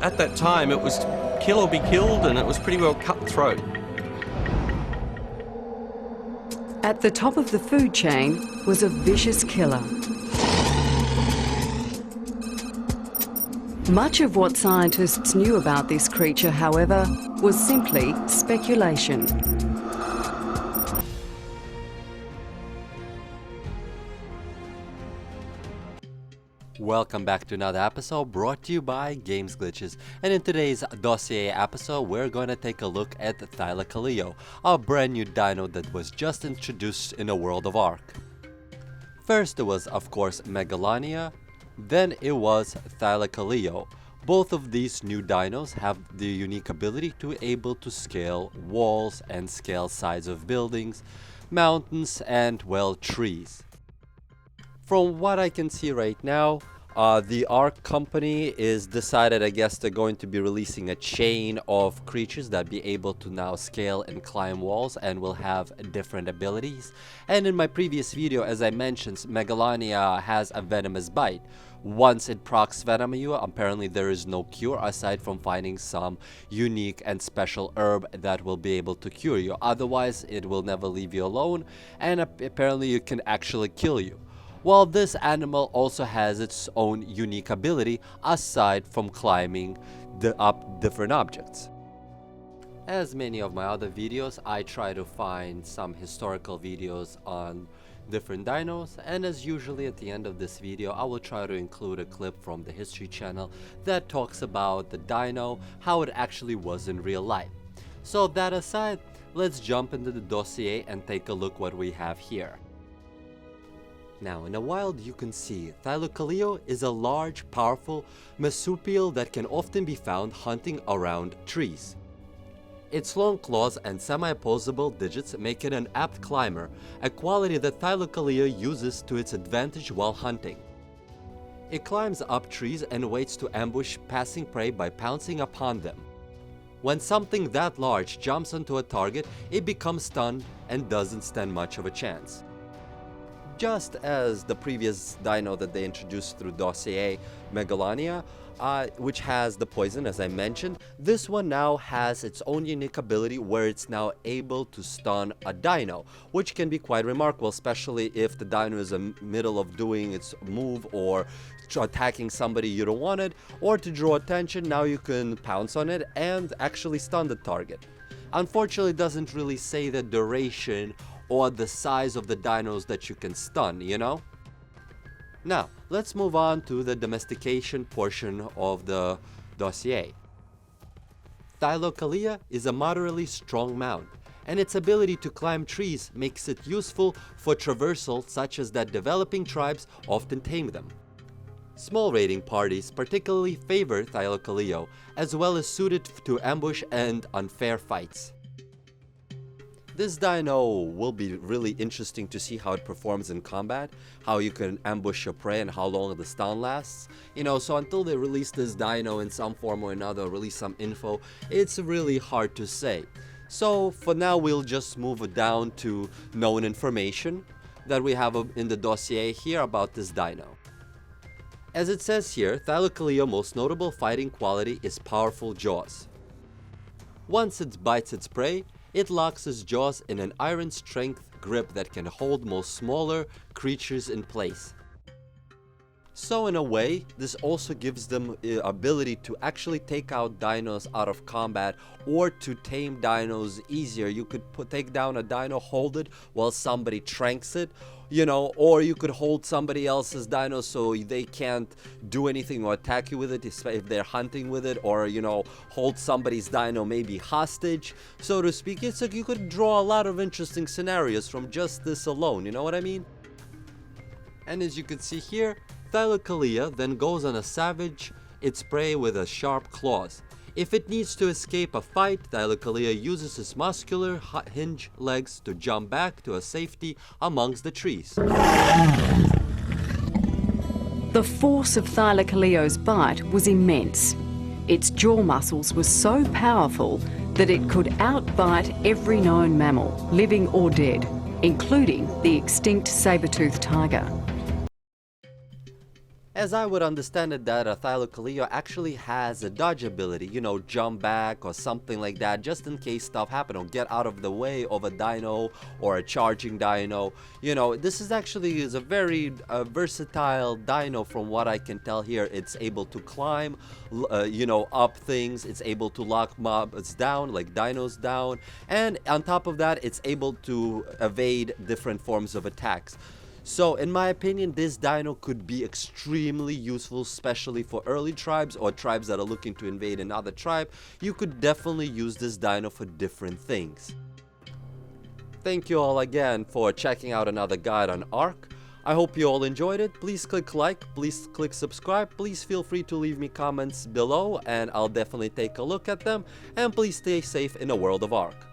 At that time, it was kill or be killed, and it was pretty well cutthroat. At the top of the food chain was a vicious killer. Much of what scientists knew about this creature, however, was simply speculation. Welcome back to another episode brought to you by GamesGlitches, and in today's Dossier episode we're going to take a look at THYLACOLEO, a brand new dino that was just introduced in the world of Ark. First it was of course Megalania, then it was THYLACOLEO. Both of these new dinos have the unique ability to able to scale walls and scale sides of buildings, mountains and well trees. From what I can see right now, the Ark company is decided, I guess they're going to be releasing a chain of creatures that be able to now scale and climb walls and will have different abilities. And in my previous video, as I mentioned, Megalania has a venomous bite. Once it procs venom you, apparently there is no cure aside from finding some unique and special herb that will be able to cure you. Otherwise, it will never leave you alone, and apparently it can actually kill you. Well, this animal also has its own unique ability aside from climbing up different objects. As many of my other videos, I try to find some historical videos on different dinos, and as usually at the end of this video I will try to include a clip from the History Channel that talks about the dino, how it actually was in real life. So that aside, let's jump into the dossier and take a look what we have here. Now in the wild you can see THYLACOLEO is a large, powerful marsupial that can often be found hunting around trees. Its long claws and semi-opposable digits make it an apt climber, a quality that THYLACOLEO uses to its advantage while hunting. It climbs up trees and waits to ambush passing prey by pouncing upon them. When something that large jumps onto a target, it becomes stunned and doesn't stand much of a chance. Just as the previous dino that they introduced through Dossier, Megalania, which has the poison as I mentioned, this one now has its own unique ability where it's now able to stun a dino, which can be quite remarkable, especially if the dino is in the middle of doing its move or attacking somebody you don't want it, or to draw attention. Now you can pounce on it and actually stun the target. Unfortunately, it doesn't really say the duration or the size of the dinos that you can stun, you know? Now, let's move on to the domestication portion of the dossier. THYLACOLEO is a moderately strong mount, and its ability to climb trees makes it useful for traversal, such as that developing tribes often tame them. Small raiding parties particularly favor THYLACOLEO, as well as suited to ambush and unfair fights. This dino will be really interesting to see how it performs in combat, how you can ambush your prey and how long the stun lasts. You know, so until they release this dino in some form or another, release some info, it's really hard to say. So for now we'll just move down to known information that we have in the dossier here about this dino. As it says here, THYLACOLEO's most notable fighting quality is powerful jaws. Once it bites its prey, it locks its jaws in an iron strength grip that can hold most smaller creatures in place. So in a way, this also gives them the ability to actually take out dinos out of combat, or to tame dinos easier. You could take down a dino, hold it while somebody tranks it, you know, or you could hold somebody else's dino so they can't do anything or attack you with it if they're hunting with it, or, you know, hold somebody's dino maybe hostage, so to speak. It's like you could draw a lot of interesting scenarios from just this alone, you know what I mean? And as you can see here, THYLACOLEO then goes on a savage its prey with a sharp claws. If it needs to escape a fight, THYLACOLEO uses its muscular hinge legs to jump back to a safety amongst the trees. The force of THYLACOLEO's bite was immense. Its jaw muscles were so powerful that it could outbite every known mammal, living or dead, including the extinct saber-toothed tiger. As I would understand it, that a THYLACOLEO actually has a dodge ability, you know, jump back or something like that, just in case stuff happen, or get out of the way of a dino or a charging dino. You know, this is actually a very versatile dino from what I can tell here. It's able to climb, you know, up things, it's able to lock mobs down, like dinos down, and on top of that, it's able to evade different forms of attacks. So in my opinion, this dino could be extremely useful, especially for early tribes or tribes that are looking to invade another tribe. You could definitely use this dino for different things. Thank you all again for checking out another guide on Ark. I hope you all enjoyed it. Please click like, please click subscribe, please feel free to leave me comments below and I'll definitely take a look at them, and please stay safe in the world of Ark.